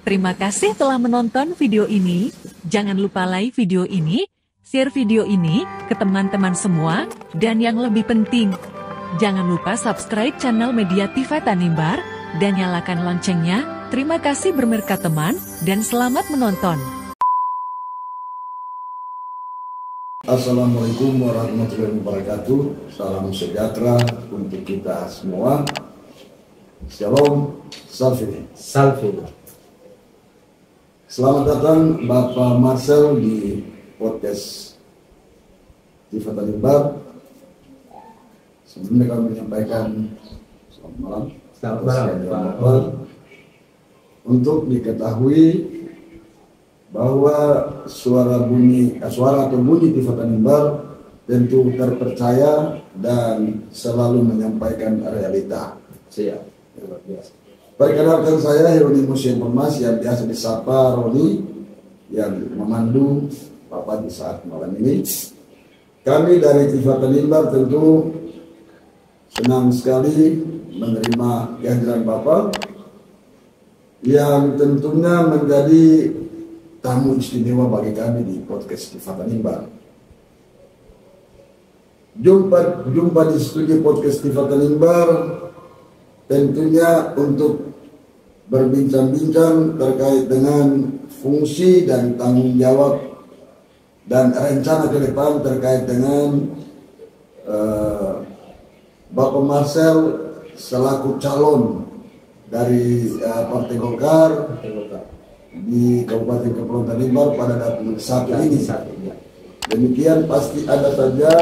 Terima kasih telah menonton video ini. Jangan lupa like video ini, share video ini ke teman-teman semua, dan yang lebih penting, jangan lupa subscribe channel Media TV Tanimbar, dan nyalakan loncengnya. Terima kasih bermerkat teman, dan selamat menonton. Assalamualaikum warahmatullahi wabarakatuh. Salam sejahtera untuk kita semua. Shalom, Salve. Selamat datang Bapak Marcel di podcast TV Tanimbar. Sebelumnya kami menyampaikan selamat malam. Selamat malam. Untuk diketahui bahwa suara atau bunyi TV Tanimbar tentu terpercaya dan selalu menyampaikan realita. Siap. Perkenalkan, saya Hieronymus Mas yang biasa disapa Roni, yang memandu Bapak di saat malam ini. Kami dari TV Tanimbar tentu senang sekali menerima kehadiran Bapak yang tentunya menjadi tamu istimewa bagi kami di podcast TV Tanimbar. Jumpa di studio podcast TV Tanimbar tentunya untuk berbincang-bincang terkait dengan fungsi dan tanggung jawab dan rencana ke depan terkait dengan Bapak Marcel selaku calon dari Partai Golkar di Kabupaten Kepulauan Tanimbar pada dapil 1 ini. Demikian pasti ada saja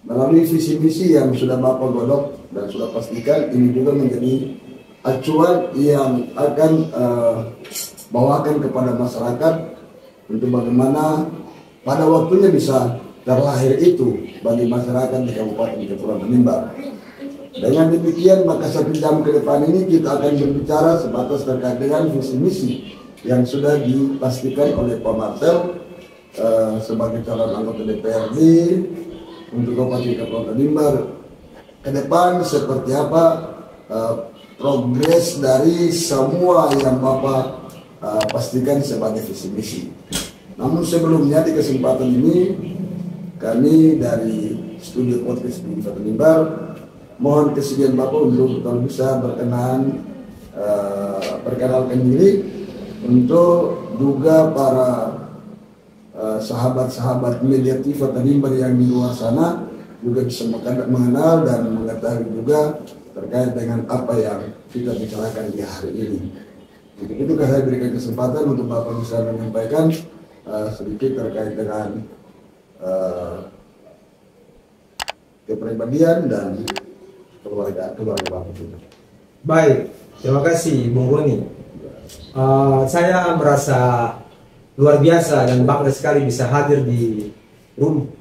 melalui visi misi yang sudah Bapak godok dan sudah pastikan, ini juga menjadi acuan yang akan bawakan kepada masyarakat untuk bagaimana pada waktunya bisa terlahir itu bagi masyarakat di Kabupaten Kepulauan Tanimbar. Dengan demikian, maka 1 jam ke depan ini kita akan berbicara sebatas terkait dengan visi misi yang sudah dipastikan oleh Pak Marcel sebagai calon anggota DPRD untuk Kabupaten Kepulauan Tanimbar. Ke depan seperti apa progres dari semua yang Bapak pastikan sebagai visi misi. Namun sebelumnya di kesempatan ini kami dari studio podcast TV Tanimbar mohon kesediaan Bapak untuk kalau bisa perkenalkan diri untuk juga para sahabat-sahabat media TV Tanimbar yang di luar sana juga bisa mengenal dan mengetahui juga terkait dengan apa yang kita bicarakan di hari ini. Untuk itu saya berikan kesempatan untuk Bapak bisa menyampaikan sedikit terkait dengan kepribadian dan keluarga Bapak juga. Baik, terima kasih Bung Roni. Saya merasa luar biasa dan bangga sekali bisa hadir di room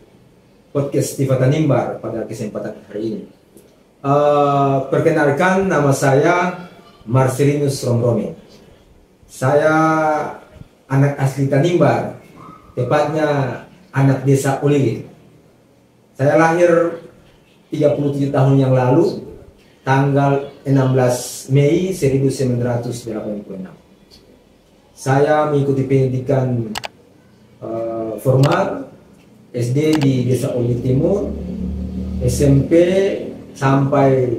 podcast TV Tanimbar pada kesempatan hari ini. Perkenalkan, nama saya Marcelinus Romromi. Saya anak asli Tanimbar, tepatnya anak desa Ulili. Saya lahir 37 tahun yang lalu, tanggal 16 Mei 1986. Saya mengikuti pendidikan formal SD di Desa Uli Timur, SMP sampai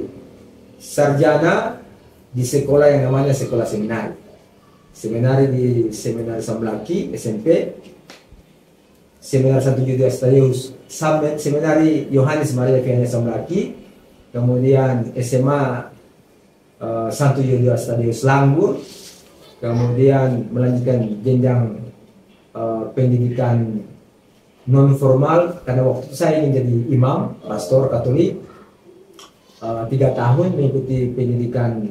sarjana di sekolah yang namanya sekolah seminari di Seminari Samblaki SMP, Seminari Santo Yudas Taddeus, Seminari Yohanes Maria Vianney Samblaki, kemudian SMA Santo Yudas Taddeus Langgur, kemudian melanjutkan jenjang pendidikan non formal karena waktu itu saya ingin jadi imam, pastor Katolik. 3 tahun mengikuti pendidikan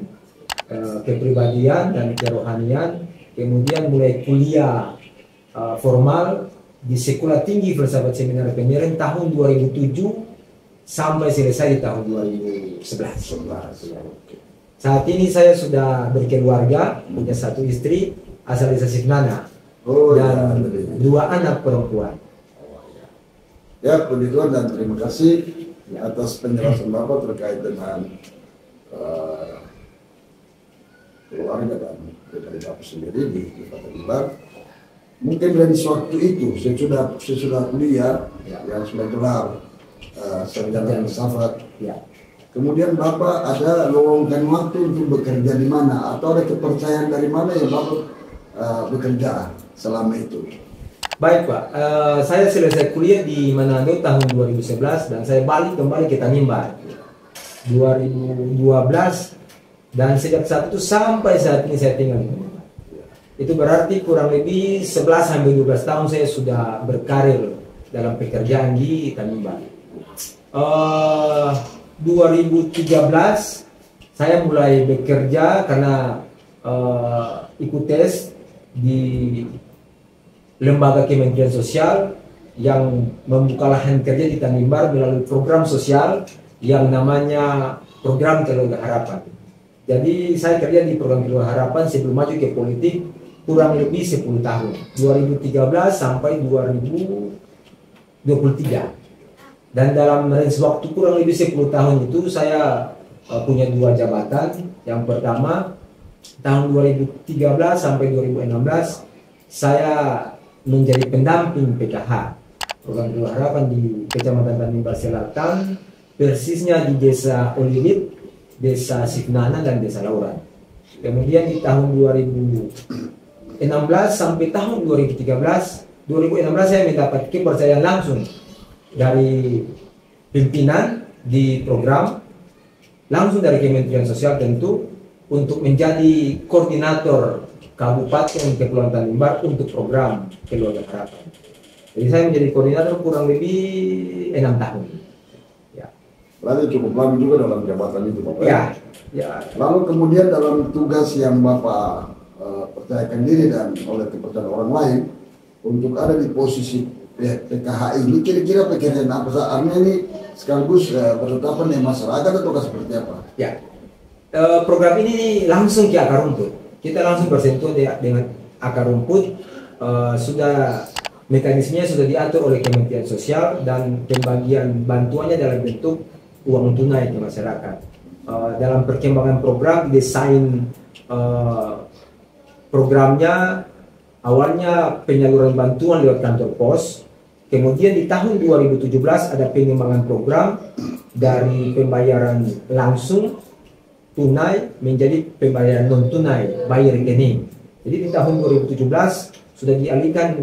kepribadian dan kerohanian, kemudian mulai kuliah formal di Sekolah Tinggi Filsafat Seminar Penyiaran tahun 2007 sampai selesai di tahun 2011. Saat ini saya sudah berkeluarga, punya 1 istri asal desa Siknana dan 2 anak perempuan. Ya, puji Tuhan dan terima kasih atas penjelasan Bapak terkait dengan keluarga dan dari Bapak sendiri di Kota Tanimbar. Mungkin dari waktu itu sesudah kuliah yang sudah gelar sarjana filsafat. Kemudian Bapak ada lowongkan waktu untuk bekerja di mana atau ada kepercayaan dari mana yang Bapak bekerja selama itu? Baik Pak, saya selesai kuliah di Manado tahun 2011 dan saya balik kembali ke Tanimbar 2012 dan sejak saat itu sampai saat ini saya tinggal di Tanimbar. Itu berarti kurang lebih 11-12 tahun saya sudah berkarir dalam pekerjaan di Tanimbar. 2013 saya mulai bekerja karena ikut tes di Lembaga Kementerian Sosial yang membuka lahan kerja di Tanimbar melalui program sosial yang namanya Program Keluarga Harapan. Jadi saya kerja di Program Keluarga Harapan sebelum maju ke politik kurang lebih 10 tahun, 2013 sampai 2023. Dan dalam range waktu kurang lebih 10 tahun itu saya punya 2 jabatan. Yang pertama tahun 2013 sampai 2016 saya menjadi pendamping PKH Program Keluarga Harapan di Kecamatan Tanimbar Selatan, persisnya di Desa Olilit, Desa Siknana dan Desa Lauran. Kemudian di tahun 2016 sampai tahun 2016 saya mendapat kepercayaan langsung dari pimpinan di program, langsung dari Kementerian Sosial tentu, untuk menjadi koordinator Kabupaten Kepulauan Tanimbar untuk program Keluarga Harapan. Jadi saya menjadi koordinator kurang lebih 6 tahun. Ya. Berarti cukup lama juga dalam jabatan itu, Bapak. Ya. Lalu kemudian dalam tugas yang Bapak percayakan diri dan oleh kepercayaan orang lain untuk ada di posisi PKH ini, kira-kira pekerjaan apa saja? Artinya ini sekaligus bertetapan dengan masyarakat atau seperti apa? Ya. Program ini langsung ke akar rumput. Kita langsung bersentuh dengan akar rumput. Sudah mekanismenya sudah diatur oleh Kementerian Sosial dan pembagian bantuannya dalam bentuk uang tunai ke masyarakat. Dalam perkembangan program, desain programnya awalnya penyaluran bantuan lewat kantor pos. Kemudian di tahun 2017 ada pengembangan program dari pembayaran langsung tunai menjadi pembayaran non tunai, by rekening. Jadi di tahun 2017 sudah dialihkan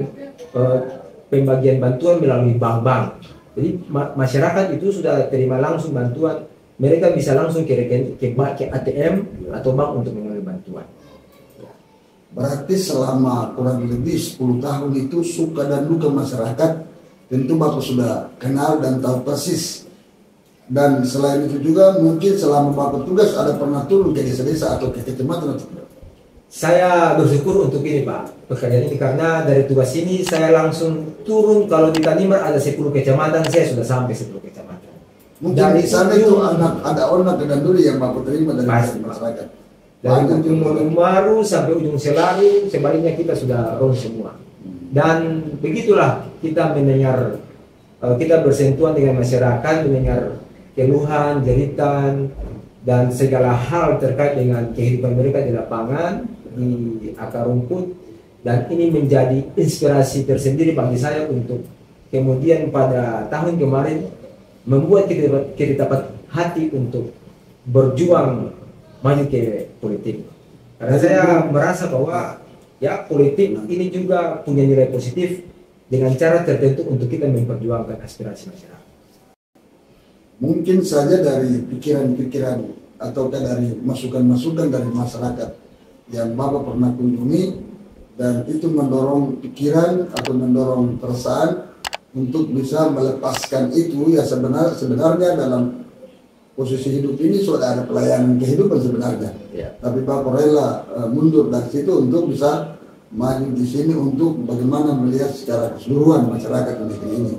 pembagian bantuan melalui bank-bank. Jadi masyarakat itu sudah terima langsung bantuan, mereka bisa langsung ke rekening, ke ATM atau bank untuk mengambil bantuan. Berarti selama kurang lebih 10 tahun itu suka dan duka masyarakat tentu Bapak sudah kenal dan tahu persis. Dan selain itu juga mungkin selama Bapak tugas ada pernah turun ke desa-desa atau ke kecamatan atau tidak? Saya bersyukur untuk ini Pak, pekerjaan ini, karena dari tugas ini saya langsung turun. Kalau di Tanimbar ada 10 kecamatan, saya sudah sampai 10 kecamatan. Mungkin dari di sana itu ada orang dan dulu yang Bapak terima dari masyarakat. Dari ujung Maru sampai ujung Selaru, sebaliknya kita sudah round semua. Dan begitulah kita mendengar, kita bersentuhan dengan masyarakat, mendengar keluhan, jeritan, dan segala hal terkait dengan kehidupan mereka di lapangan, di akar rumput. Dan ini menjadi inspirasi tersendiri bagi saya untuk kemudian pada tahun kemarin membuat kita dapat hati untuk berjuang maju ke politik. Karena saya merasa bahwa ya politik ini juga punya nilai positif dengan cara tertentu untuk kita memperjuangkan aspirasi masyarakat. Mungkin saja dari pikiran-pikiran atau dari masukan-masukan dari masyarakat yang Bapak pernah kunjungi, dan itu mendorong pikiran atau mendorong perasaan untuk bisa melepaskan itu. Ya sebenarnya dalam posisi hidup ini sudah ada pelayanan kehidupan sebenarnya, tapi Bapak rela mundur dari situ untuk bisa maju di sini untuk bagaimana melihat secara keseluruhan masyarakat di negeri ini.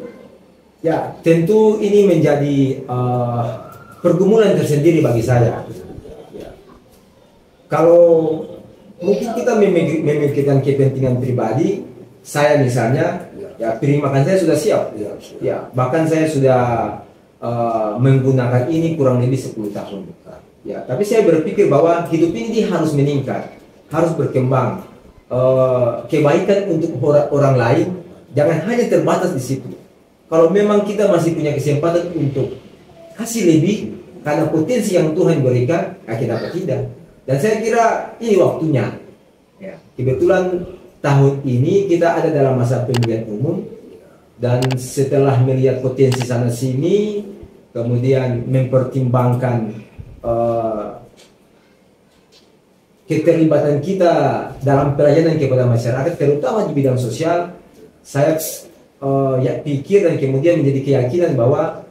Ya, tentu ini menjadi pergumulan tersendiri bagi saya. Kalau mungkin kita memikirkan kepentingan pribadi, saya misalnya, ya piring makan saya sudah siap. Ya, bahkan saya sudah menggunakan ini kurang lebih 10 tahun. Ya, tapi saya berpikir bahwa hidup ini harus meningkat, harus berkembang. Kebaikan untuk orang lain jangan hanya terbatas di situ. Kalau memang kita masih punya kesempatan untuk kasih lebih karena potensi yang Tuhan berikan, ya kenapa tidak? Dan saya kira ini waktunya. Ya, kebetulan tahun ini kita ada dalam masa pemilihan umum, dan setelah melihat potensi sana sini, kemudian mempertimbangkan keterlibatan kita dalam pelayanan kepada masyarakat, terutama di bidang sosial, saya ya pikir dan kemudian menjadi keyakinan bahwa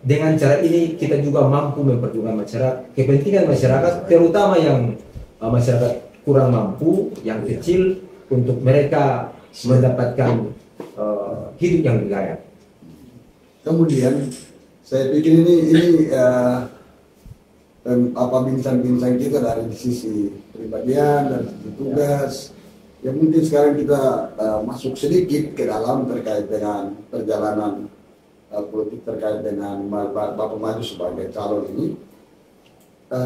dengan cara ini kita juga mampu memperjuangkan masyarakat, kepentingan masyarakat, terutama yang masyarakat kurang mampu, yang kecil, untuk mereka mendapatkan hidup yang lebih layak. Kemudian saya pikir ini bincang-bincang kita dari sisi pribadian dan sisi tugas. Ya mungkin sekarang kita masuk sedikit ke dalam terkait dengan perjalanan politik terkait dengan Bapak maju sebagai calon ini.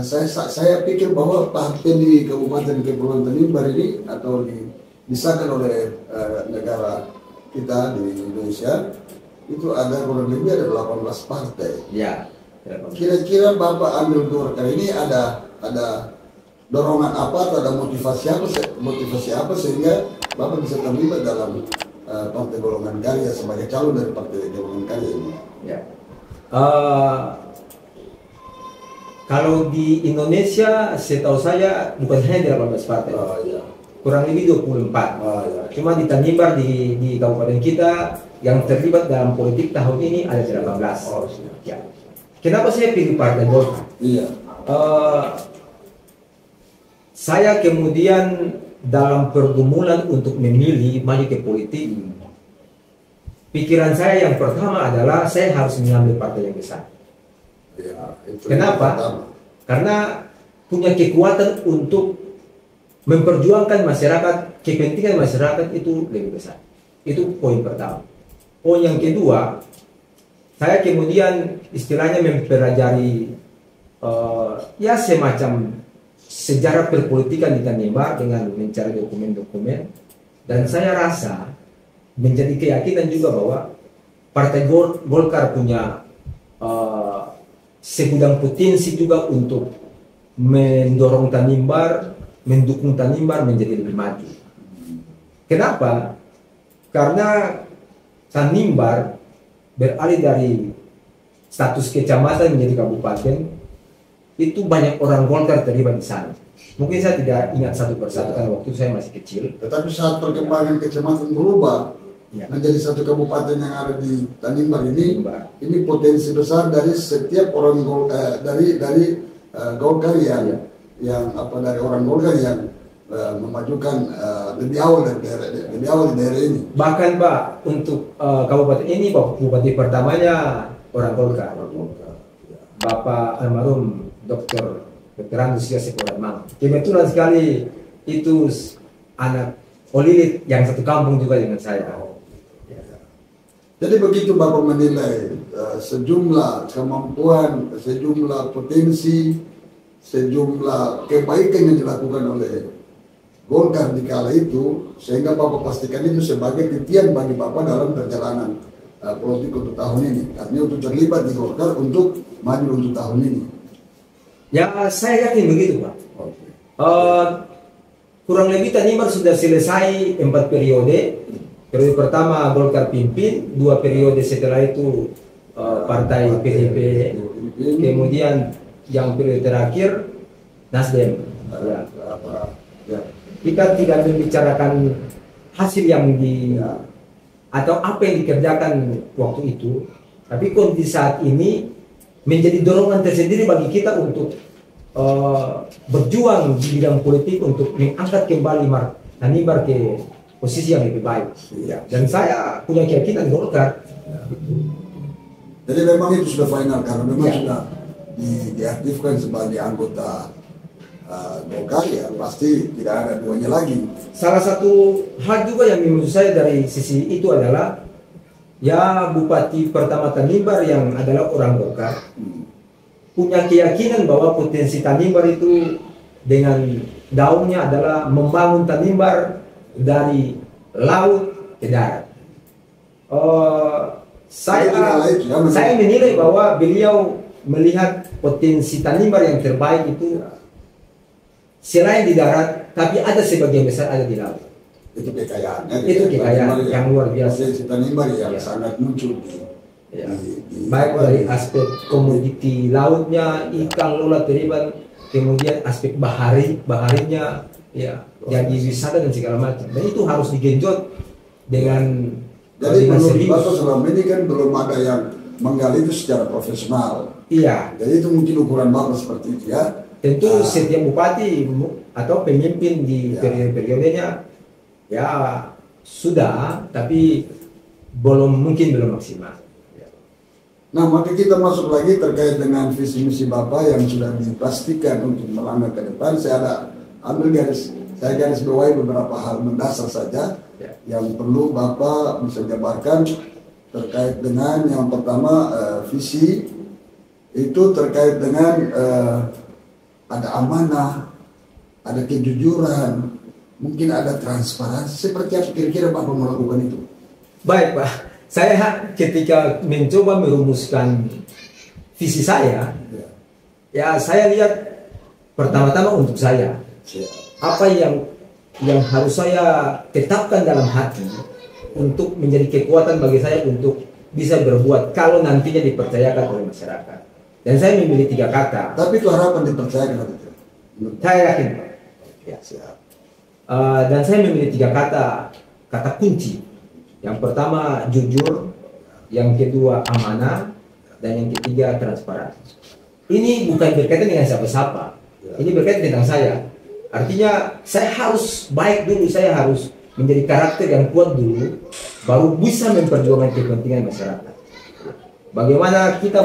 Saya pikir bahwa partai di Kabupaten Kepulauan Tanimbar ini atau disahkan oleh negara kita di Indonesia itu ada kurang lebih ada 18 partai. Ya. Kira-kira Bapak ambil Golkar ini ada dorongan apa atau ada motivasi apa sehingga Bapak bisa terlibat dalam Partai Golongan Karya sebagai calon dari Partai Golongan Karya ini? Ya. Kalau di Indonesia, setahu saya bukan hanya 18 partai, Ya. kurang lebih 24. Ya. Cuma di Tanimbar di kabupaten kita yang terlibat dalam politik tahun ini ada 18. Ya. Kenapa saya pilih Partai Golkar? Iya. Saya kemudian dalam pergumulan untuk memilih maju ke politik, pikiran saya yang pertama adalah saya harus mengambil partai yang besar. Ya, Kenapa? Karena punya kekuatan untuk memperjuangkan masyarakat, kepentingan masyarakat itu lebih besar. Itu poin pertama. Poin yang kedua, saya kemudian istilahnya mempelajari ya semacam sejarah perpolitikan di Tanimbar dengan mencari dokumen-dokumen, dan saya rasa menjadi keyakinan juga bahwa Partai Golkar punya segudang potensi juga untuk mendorong Tanimbar, mendukung Tanimbar menjadi lebih maju. Kenapa? Karena Tanimbar beralih dari status kecamatan menjadi kabupaten, itu banyak orang Golkar terlibat di sana. Mungkin saya tidak ingat satu persatu karena waktu itu saya masih kecil. Tetapi saat perkembangan kecamatan berubah menjadi satu kabupaten yang ada di Tanimbar ini potensi besar dari setiap orang dari Golkar yang dari orang Golkar yang memajukan lebih awal di daerah ini. Bahkan Pak, untuk kabupaten ini bupati pertamanya orang Golkar, Bapak almarhum Dr. Andus Yosef Oratmangun. Kebetulan sekali itu anak Olilit yang satu kampung juga dengan saya. Jadi begitu Bapak menilai sejumlah kemampuan, sejumlah potensi, sejumlah kebaikan yang dilakukan oleh Golkar di kala itu, sehingga Bapak pastikan itu sebagai titian bagi Bapak dalam perjalanan politik untuk tahun ini. Artinya untuk terlibat di Golkar untuk maju untuk tahun ini. Ya, saya yakin begitu, Pak. Kurang lebih Tanimbar sudah selesai 4 periode. Periode pertama Golkar pimpin, 2 periode setelah itu partai PDP, kemudian yang periode terakhir Nasdem. Kita tidak membicarakan hasil yang atau apa yang dikerjakan waktu itu, tapi kondisi saat ini menjadi dorongan tersendiri bagi kita untuk berjuang di bidang politik untuk mengangkat kembali Tanimbar ke posisi yang lebih baik. Dan saya punya keyakinan Golkar. Jadi memang itu sudah final karena memang sudah diaktifkan sebagai anggota Golkar, ya pasti tidak ada duanya lagi. Salah satu hal juga yang menurut saya dari sisi itu adalah ya Bupati pertama Tanimbar yang adalah orang Golkar. punya keyakinan bahwa potensi Tanimbar itu dengan daunnya adalah membangun Tanimbar dari laut ke darat. Saya menilai bahwa beliau melihat potensi Tanimbar yang terbaik itu selain di darat, tapi ada sebagian besar ada di laut. Itu kekayaannya. Itu kekayaan yang luar biasa. Potensi Tanimbar yang sangat muncul baik dari aspek komoditi lautnya, ikan, lola, teriban, kemudian aspek baharinya, ya, jadi wisata dan segala macam. Dan itu harus digenjot dengan menurut Bapak selama ini kan belum ada yang menggali itu secara profesional. Iya. Jadi itu mungkin ukuran Bapak seperti itu ya. Tentu setiap bupati atau pemimpin di periode-periodenya ya sudah, tapi belum maksimal. Nah, maka kita masuk lagi terkait dengan visi misi Bapak yang sudah dipastikan untuk melangkah ke depan. Saya garis bawahi beberapa hal mendasar saja yang perlu Bapak bisa jabarkan terkait dengan yang pertama visi itu terkait dengan ada amanah, ada kejujuran, mungkin ada transparansi. Seperti apa kira-kira Bapak melakukan itu? Baik, Pak. Saya ketika mencoba merumuskan visi saya, ya saya lihat pertama-tama untuk saya, apa yang harus saya tetapkan dalam hati untuk menjadi kekuatan bagi saya untuk bisa berbuat kalau nantinya dipercayakan oleh masyarakat. Dan saya memilih 3 kata. Tapi itu harapan dipercayakan itu. Saya yakin, Pak. Ya, siap. Dan saya memilih 3 kata kunci. Yang pertama jujur, yang kedua amanah, dan yang ketiga transparan. Ini bukan berkaitan dengan siapa-siapa. Ini berkaitan dengan saya. Artinya saya harus baik dulu, saya harus menjadi karakter yang kuat dulu, baru bisa memperjuangkan kepentingan masyarakat. Bagaimana kita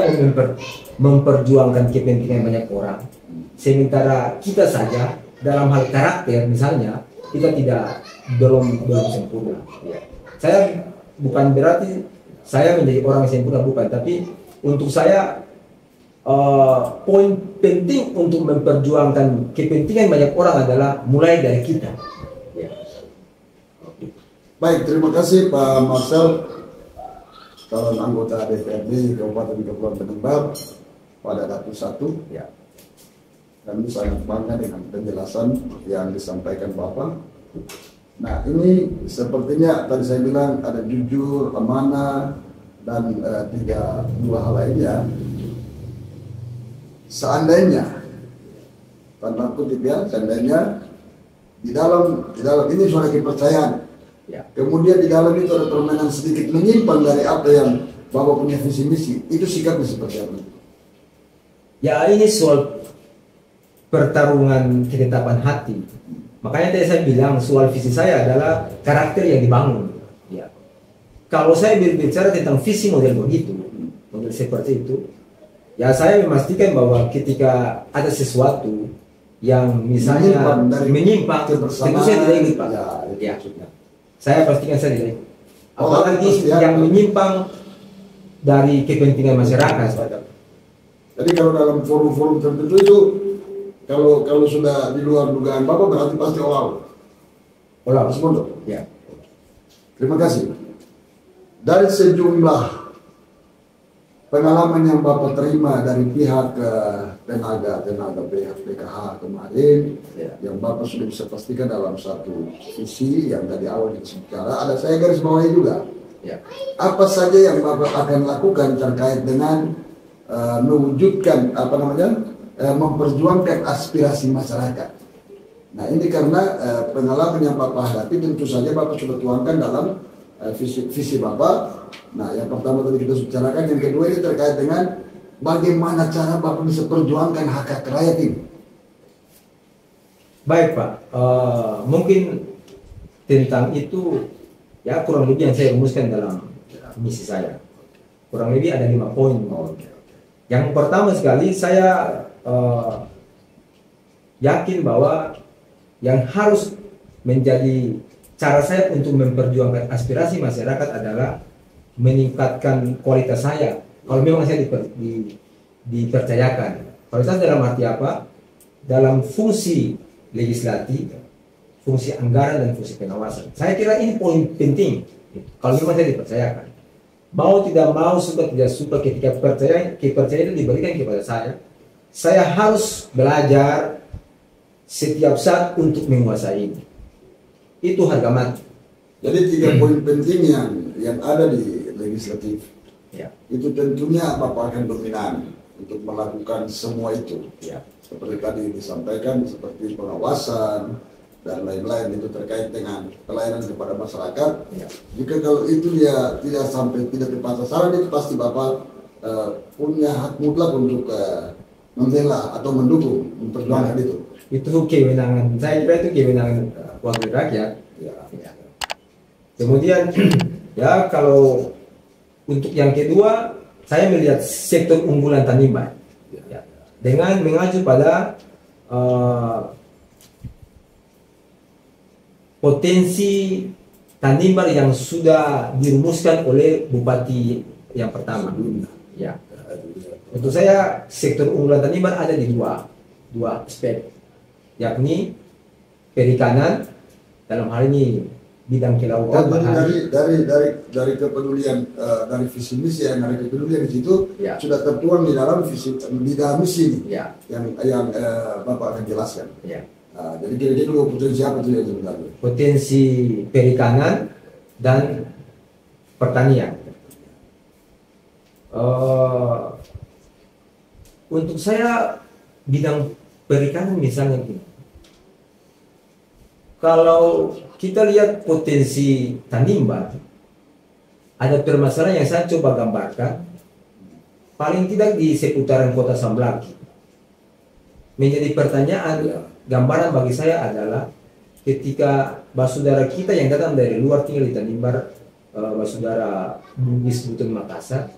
memperjuangkan kepentingan banyak orang, sementara kita saja dalam hal karakter misalnya kita belum sempurna. Saya bukan berarti saya menjadi orang yang sempurna, bukan, tapi untuk saya poin penting untuk memperjuangkan kepentingan banyak orang adalah mulai dari kita. Baik, terima kasih Pak Marcel, calon anggota DPRD Kabupaten Kepulauan Tanimbar pada Dapil 1. Kami sangat bangga dengan penjelasan yang disampaikan Bapak. Nah, ini sepertinya tadi saya bilang ada jujur, amanah, dan dua hal lainnya. Seandainya, tanda kutip ya, seandainya di dalam ini suara kepercayaan. Kemudian di dalam itu ada permainan sedikit menyimpang dari apa yang Bapak punya visi misi, itu sikapnya seperti apa? Ya, ini soal pertarungan ketetapan hati. Makanya tadi saya bilang soal visi saya adalah karakter yang dibangun. Kalau saya berbicara tentang visi model begitu, model seperti itu, ya saya memastikan bahwa ketika ada sesuatu yang misalnya menyimpang, tentu saya tidak ikut, Pak. Saya pastikan saya tidak ikut. Apalagi yang menyimpang dari kepentingan masyarakat. Jadi kalau dalam forum-forum tertentu itu, kalau sudah di luar dugaan Bapak berarti pasti olah. Ya. Terima kasih. Dari sejumlah pengalaman yang Bapak terima dari pihak tenaga pihak PKH kemarin, yang Bapak sudah bisa pastikan dalam satu visi yang dari awal bicara, ada saya garis bawahi juga. Apa saja yang Bapak akan lakukan terkait dengan mewujudkan memperjuangkan aspirasi masyarakat. Nah, ini karena pengalaman yang Bapak hadapi tentu saja Bapak sudah tuangkan dalam visi Bapak. Nah, yang pertama tadi kita bicarakan, yang kedua ini terkait dengan bagaimana cara Bapak bisa perjuangkan hak rakyat ini. Baik, Pak, mungkin tentang itu ya kurang lebih yang saya rumuskan dalam misi saya. Kurang lebih ada 5 poin. Yang pertama sekali saya yakin bahwa yang harus menjadi cara saya untuk memperjuangkan aspirasi masyarakat adalah meningkatkan kualitas saya. Kalau memang saya dipercayakan. Kualitas dalam arti apa? Dalam fungsi legislatif, fungsi anggaran dan fungsi pengawasan. Saya kira ini poin penting. Kalau memang saya dipercayakan, mau tidak mau, suka tidak suka, ketika kepercayaan itu diberikan kepada saya harus belajar setiap saat untuk menguasai ini. Itu harga mati. Jadi 3 poin penting yang ada di legislatif. Ya. Itu tentunya Bapak akan dominan untuk melakukan semua itu. Ya. Seperti tadi disampaikan, seperti pengawasan dan lain-lain itu terkait dengan pelayanan kepada masyarakat. Ya. Jika kalau itu dia tidak sampai tidak tepat sasaran, itu pasti Bapak punya hak mutlak untuk membela atau mendukung, memperjuangkan itu. Itu kewenangan, saya kira itu kewenangan wakil rakyat. Ya. Ya. Kemudian ya kalau untuk yang kedua, saya melihat sektor unggulan Tanimbar ya, dengan mengacu pada potensi Tanimbar yang sudah dirumuskan oleh Bupati yang pertama. Ya. Untuk saya sektor unggulan Tanimbar ada di dua aspek, yakni perikanan, dalam hal ini bidang kelautan. Dari kepedulian dari visi misi yang ada kepedulian di situ Ya. sudah tertuang di dalam misi Ya. yang Bapak akan jelaskan. Ya. Jadi kira-kira dua potensi apa itu yang sebenarnya? Potensi perikanan dan pertanian. Untuk saya bidang perikanan misalnya gini. Kalau kita lihat potensi Tanimbar, ada permasalahan yang saya coba gambarkan, paling tidak di seputaran kota Samblaki. Menjadi pertanyaan, gambaran bagi saya adalah ketika basudara kita yang datang dari luar tinggal di Tanimbar, basudara Bugis Buton Makassar,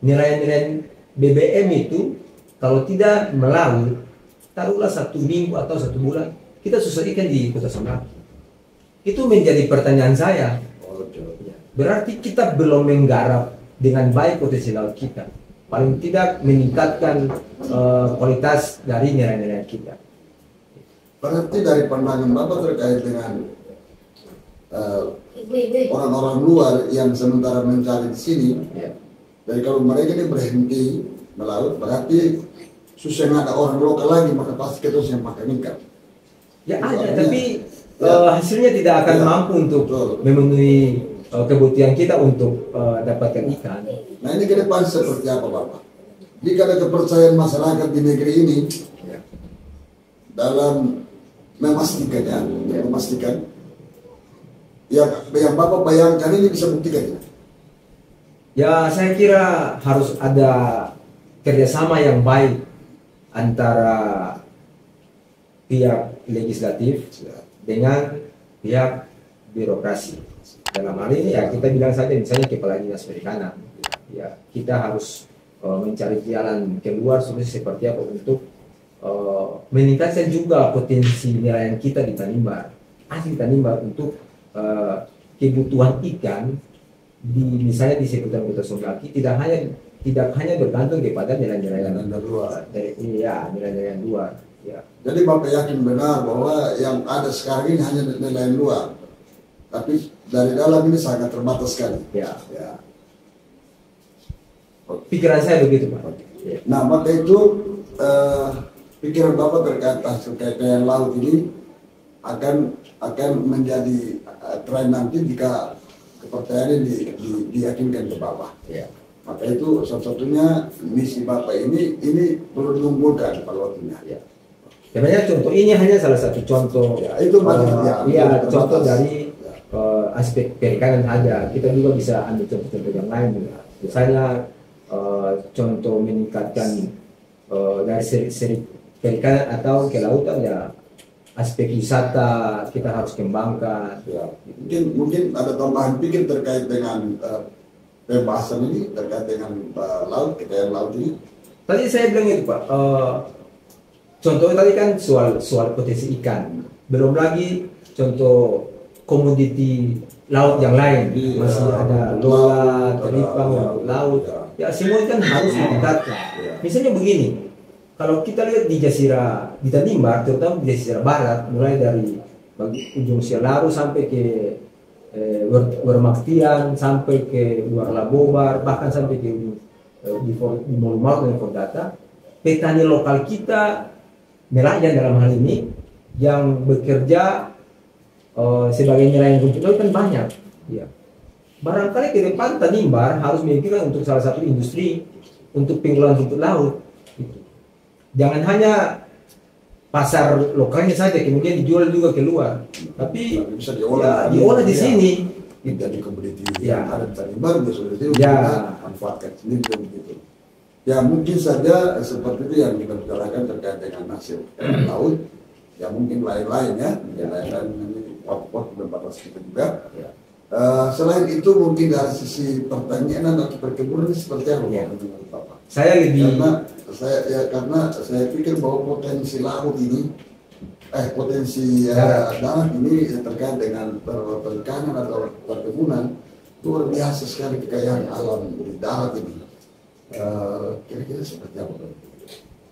nilai-nilai BBM itu kalau tidak melaut, taruhlah 1 minggu atau 1 bulan, kita susah ikan di kota Samblaki. Itu menjadi pertanyaan saya. Berarti kita belum menggarap dengan baik potensi laut kita. Paling tidak meningkatkan kualitas dari nilai-nilai kita. Berarti dari pandangan Bapak terkait dengan orang-orang luar yang sementara mencari di sini, Ya. dari kalau mereka ini berhenti melaut, berarti susah ada orang lokal lagi, maka pasti kita harus yang makan ikan. Ya Itu ada, artinya, tapi ya. hasilnya tidak akan Ya. mampu untuk Betul. memenuhi kebutuhan kita untuk dapatkan ikan. Nah ini ke depan seperti apa Bapak? Jika ada kepercayaan masyarakat di negeri ini Ya. dalam memastikan yang Bapak bayangkan ini bisa buktikan ya? Ya, saya kira harus ada kerjasama yang baik antara pihak legislatif dengan pihak birokrasi. Dalam hal ini ya kita bilang saja misalnya kepala dinas perikanan, ya kita harus mencari jalan keluar seperti apa untuk meningkatkan juga potensi nilai kita di Tanimbar, asli Tanimbar untuk kebutuhan ikan di misalnya di sekitar kota Samblaki tidak hanya bergantung kepada nilai-nilai yang luar. nilai-nilai yang luar. Ya. Jadi Bapak yakin benar bahwa yang ada sekarang ini hanya nilai luar, tapi dari dalam ini sangat terbatas sekali. Ya. Ya. Pikiran saya begitu Pak. Ya. Nah maka itu pikiran Bapak terkait dengan laut ini akan menjadi tren nanti jika kepercayaan ini diyakinkan ke Bapak. Ya. Maka itu satu-satunya misi Bapak ini perlu diunggulkan pada waktunya. Ya. Sebenarnya contoh ini hanya salah satu contoh. Ya, itu maksudnya. Contoh dari aspek perikanan saja. Kita juga bisa ambil contoh-contoh yang lain. Misalnya contoh meningkatkan dari seri perikanan atau kelautan ya aspek wisata kita harus kembangkan. Ya. Mungkin ada tambahan pikir terkait dengan pembahasan ini terkait dengan laut, kekayaan laut ini. Tadi saya bilang itu Pak. Contohnya tadi kan soal potensi ikan. Belum lagi contoh komoditi laut yang lain. Masih ada dolar, teripang, laut. Ya semua kan harus ditingkatkan. Misalnya begini, kalau kita lihat di Jazirah, di Tanimbar, terutama di Jazirah Barat, mulai dari ujung Sialaru sampai ke Wermaktian, sampai ke Warlabobar, bahkan sampai ke di Molumal dan Fordata, petani lokal kita, nelayan dalam hal ini, yang bekerja sebagai nelayan rumput laut kan banyak. Ya. Barangkali ke depan Tanimbar harus memikirkan untuk salah satu industri untuk pengolahan rumput laut. Gitu. Jangan hanya pasar lokalnya saja, kemudian dijual juga keluar. Tapi bisa diolah di sini. Jadi komoditi Ya. yang ada di Tanimbar bisa sudah Ya. manfaatkan sendiri begitu. Ya mungkin saja seperti itu yang kita bicarakan terkait dengan hasil laut. Ya mungkin lain-lain ya, lain-lain ini waktu berbatas kita juga. Ya. Selain itu mungkin dari sisi pertanian atau perkebunan seperti apa Ya. menurut Bapak? Saya lebih Karena saya pikir bahwa potensi laut ini, potensi Darat. darat ini terkait dengan perikanan atau perkebunan luar biasa sekali kekayaan alam di darat ini. Kira-kira seperti apa?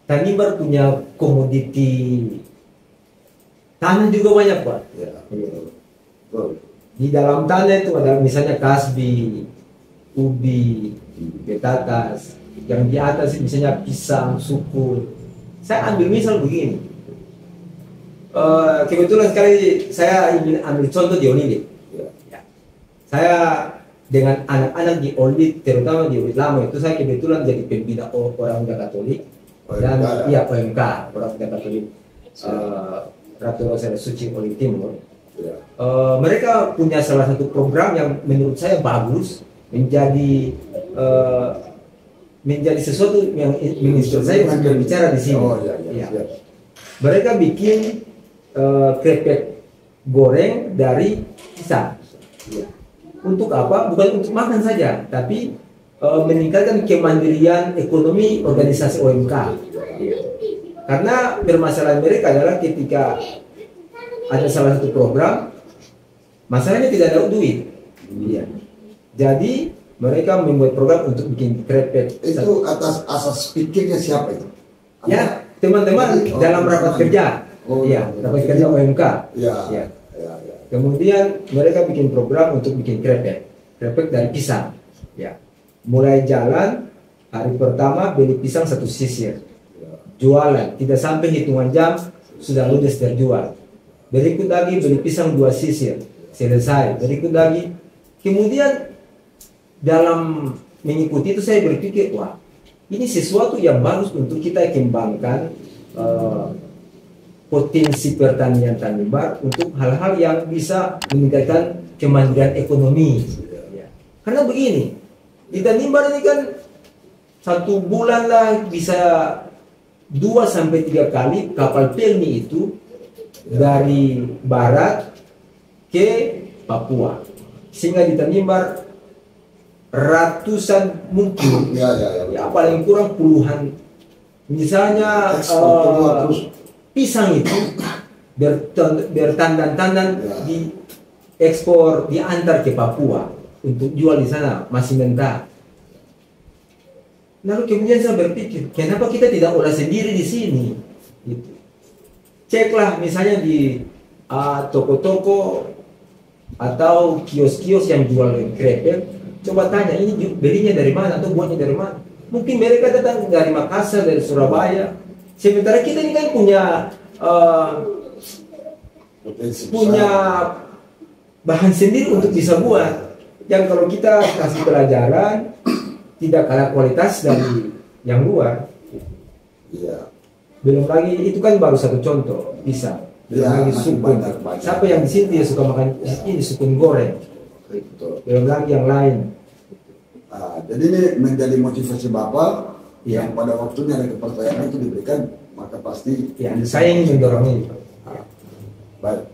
Tanimbar punya komoditi tanah juga banyak, Pak. Ya, Ya. betul. Di dalam tanah itu ada misalnya kasbi, ubi, betatas. Yang di atas misalnya pisang, sukun. Saya ambil misal begini. Kebetulan sekali saya ingin ambil contoh di Onili. Ya. Saya dengan anak-anak di Onili, terutama di Onili Lama itu saya kebetulan jadi pembina orang muda Katolik dan iya OMK orang muda Katolik Ratu Rosalia Suci Onili Timur. Ya. Mereka punya salah satu program yang menurut saya bagus, menjadi sesuatu yang menginspirasi saya untuk berbicara di sini. Oh, ya, ya, Ya. siap. Mereka bikin krepek goreng dari pisang. Ya. Untuk apa? Bukan untuk makan saja, tapi meningkatkan kemandirian ekonomi organisasi OMK. Ya. Karena permasalahan mereka adalah ketika ada salah satu program, masalahnya tidak ada duit. Ya. Jadi mereka membuat program untuk bikin krepek. Itu atas asas pikirnya siapa itu? Ya, teman-teman dalam rapat kerja. Ya, rapat kerja OMK. Ya. Ya. Ya, ya. Kemudian mereka bikin program untuk bikin krepek dari pisang. Ya. Mulai jalan hari pertama beli pisang 1 sisir. Jualan, tidak sampai hitungan jam sudah ludes terjual. Berikut lagi beli pisang 2 sisir, selesai. Berikut lagi. Kemudian dalam mengikuti itu saya berpikir, wah ini sesuatu yang bagus untuk kita kembangkan potensi pertanian Tanimbar untuk hal-hal yang bisa meningkatkan kemandirian ekonomi. Ya. Karena begini, di Tanimbar ini kan 1 bulan lah bisa 2-3 kali kapal pelni itu dari barat ke Papua, sehingga di Tanimbar ratusan mungkin, ya paling kurang puluhan. Misalnya pisang itu bertandan-tandan di ekspor, diantar ke Papua untuk jual di sana masih mentah. Lalu kemudian saya berpikir, kenapa kita tidak olah sendiri di sini? Gitu. Ceklah misalnya di toko-toko atau kios-kios yang jual krepek, coba tanya ini belinya dari mana atau buatnya dari mana. Mungkin mereka datang dari Makassar, dari Surabaya. Sementara kita ini kan punya bahan sendiri untuk bisa buat. Yang kalau kita kasih pelajaran tidak kalah kualitas dari yang luar. Iya. Belum lagi itu kan baru satu contoh bisa. Belum lagi sukun. Siapa yang di sini dia suka makan ini sukun goreng. Belum lagi yang lain. Jadi ini menjadi motivasi Bapak yang pada waktunya ada kepercayaan itu diberikan, maka pasti saya ingin mendorong ini. Baik.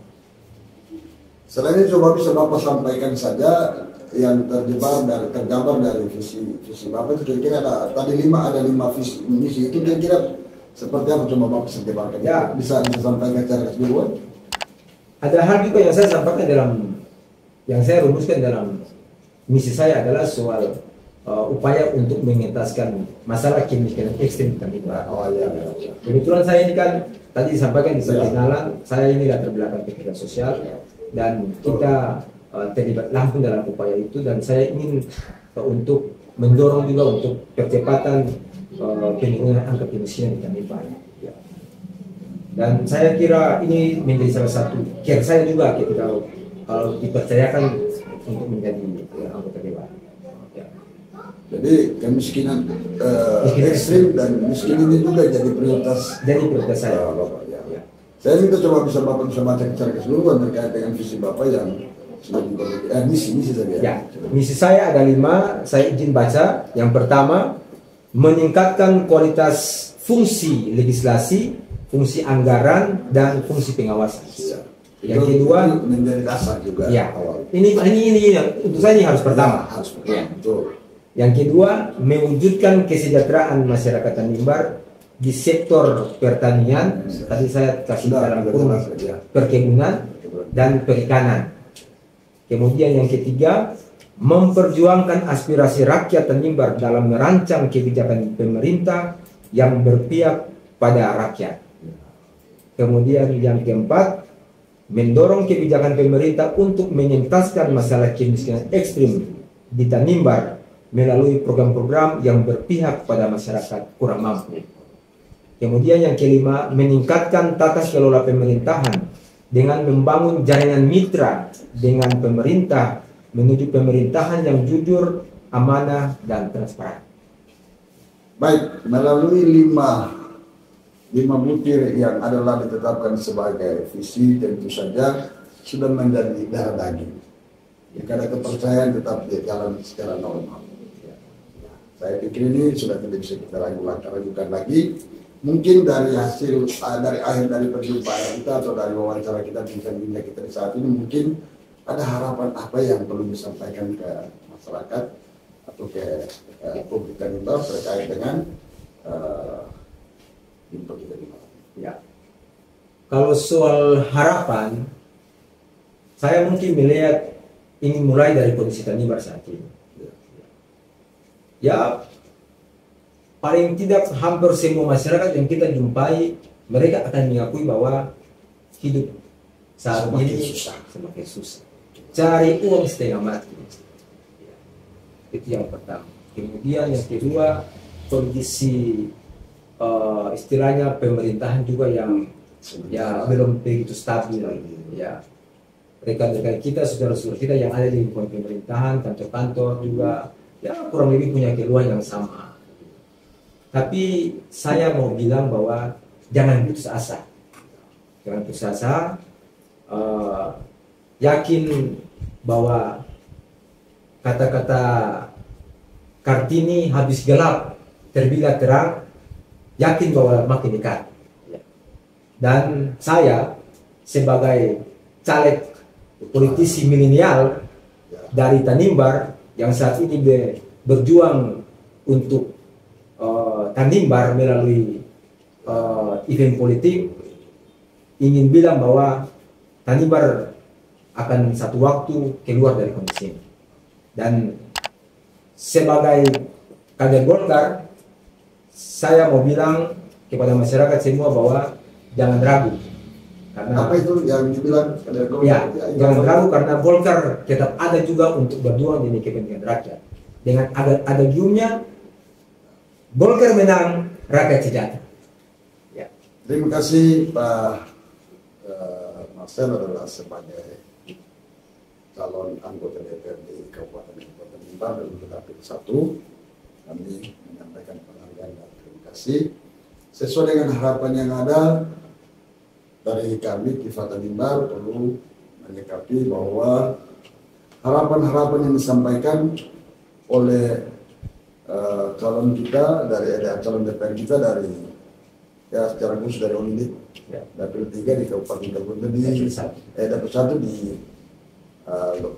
Selain itu coba bisa Bapak sampaikan saja yang tergambar dari visi Bapak itu kira-kira ada 5 visi misi itu kira-kira seperti apa, coba Bapak sampaikan. Ya, bisa disampaikan secara keseluruhan. Ada hal juga yang saya sampaikan yang saya rumuskan dalam misi saya adalah soal upaya untuk mengentaskan masalah kemiskinan ekstrim di Tanimbar. Oh iya. Iya. Kebetulan saya ini kan tadi disampaikan di perkenalan, saya ini latar belakang pendidikan sosial dan kita terlibat langsung dalam upaya itu, dan saya ingin untuk mendorong juga untuk percepatan penurunan angka kemiskinan di Tanimbar. Ya. Dan saya kira ini menjadi salah satu care saya juga ketika kalau dipercayakan untuk menjadi anggota dewan. Ya. Jadi kemiskinan ekstrim dan miskin ini juga jadi prioritas. Jadi prioritas saya. Bapak. Ya. Ya. Saya minta coba Bapak bisa baca secara keseluruhan terkait dengan visi Bapak yang sudah misi saja. Ya, misi saya ada 5, saya izin baca. Yang pertama, meningkatkan kualitas fungsi legislasi, fungsi anggaran, dan fungsi pengawasan. Ya. Yang kedua, menjadi dasar juga. Ya, awal. ini untuk saya ini harus pertama. Ya, harus pertama. Ya. Betul. Yang kedua, mewujudkan kesejahteraan masyarakat Tanimbar di sektor pertanian. Tadi saya kasih dalam kurung perkebunan dan perikanan. Kemudian yang ketiga, memperjuangkan aspirasi rakyat Tanimbar dalam merancang kebijakan pemerintah yang berpihak pada rakyat. Kemudian yang keempat, mendorong kebijakan pemerintah untuk mengentaskan masalah kemiskinan ekstrim di Tanimbar melalui program-program yang berpihak pada masyarakat kurang mampu. Kemudian yang kelima, meningkatkan tata kelola pemerintahan dengan membangun jaringan mitra dengan pemerintah menuju pemerintahan yang jujur, amanah, dan transparan. Baik, melalui lima butir yang adalah ditetapkan sebagai visi, tentu saja sudah menjadi darah daging. Jika ada kepercayaan tetap jalan secara normal. Saya pikir ini sudah tidak bisa kita ragukan lagi. Mungkin dari hasil dari akhir dari perjumpaan kita atau dari wawancara kita bincang-bincang kita di saat ini, mungkin ada harapan apa yang perlu disampaikan ke masyarakat atau ke publik Tanimbar terkait dengan info kita di mana. Ya. Kalau soal harapan, saya mungkin melihat ini mulai dari kondisi Tanimbar saat ini. Ya, paling tidak hampir semua masyarakat yang kita jumpai, mereka akan mengakui bahwa hidup saat ini semakin susah. Cari uang setengah mati. Itu yang pertama. Kemudian yang kedua, kondisi istilahnya pemerintahan juga yang ya belum begitu stabil. Ya, rekan-rekan kita, saudara-saudara kita yang ada di lingkungan pemerintahan, kantor-kantor juga ya kurang lebih punya keluhan yang sama. Tapi saya mau bilang bahwa jangan putus asa. Jangan putus asa. Yakin bahwa kata-kata Kartini habis gelap terbitlah terang. Yakin bahwa makin dekat. Dan saya sebagai caleg politisi milenial dari Tanimbar yang saat ini berjuang untuk Tanimbar melalui event politik, ingin bilang bahwa Tanimbar akan satu waktu keluar dari kondisi ini. Dan sebagai kader Golkar, saya mau bilang kepada masyarakat semua bahwa jangan ragu. Karena apa itu yang dibilang kader Golkar? Ya, jangan ragu karena Golkar tetap ada juga untuk berjuang demi kepentingan rakyat. Dengan ada giumnya, Golkar menang, rakyat sejahtera. Ya. Terima kasih Pak Marcel adalah sebagai calon anggota DPRD Kabupaten Tanimbar dan Dapil 1. Kami menyampaikan penghargaan dan terima kasih. Sesuai dengan harapan yang ada dari kami Kifa Tanimbar perlu menyikapi bahwa harapan-harapan yang disampaikan oleh calon kita dari calon DPR kita dari ya secara khusus dari Unit Dapil 3 di Kabupaten Kabupaten di Dapil 1 di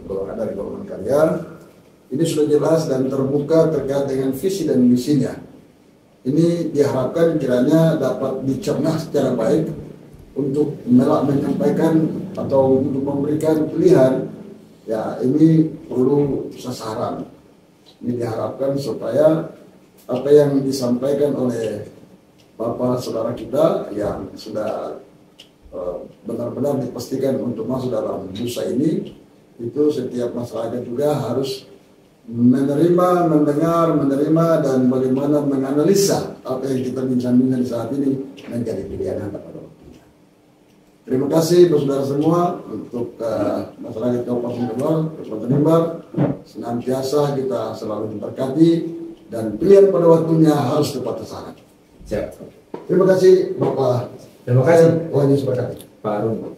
golongan dari golongan karya. Ini sudah jelas dan terbuka terkait dengan visi dan misinya. Ini diharapkan kiranya dapat dicerna secara baik untuk menyampaikan atau untuk memberikan pilihan. Ya, ini perlu sasaran. Ini diharapkan supaya apa yang disampaikan oleh Bapak saudara kita yang sudah benar-benar dipastikan untuk masuk dalam bursa ini, itu setiap masyarakat juga harus menerima, mendengar, menerima, dan bagaimana menganalisa apa yang kita bincang-bincang saat ini menjadi pilihan Anda pada waktunya. Terima kasih saudara semua untuk masyarakat Kabupaten Kendal, Kabupaten Imbar. Senantiasa kita selalu diberkati dan pilihan pada waktunya harus tepat sasaran. Siap. Terima kasih Bapak. Terima kasih Wahyu Seberkati. Pak Arun.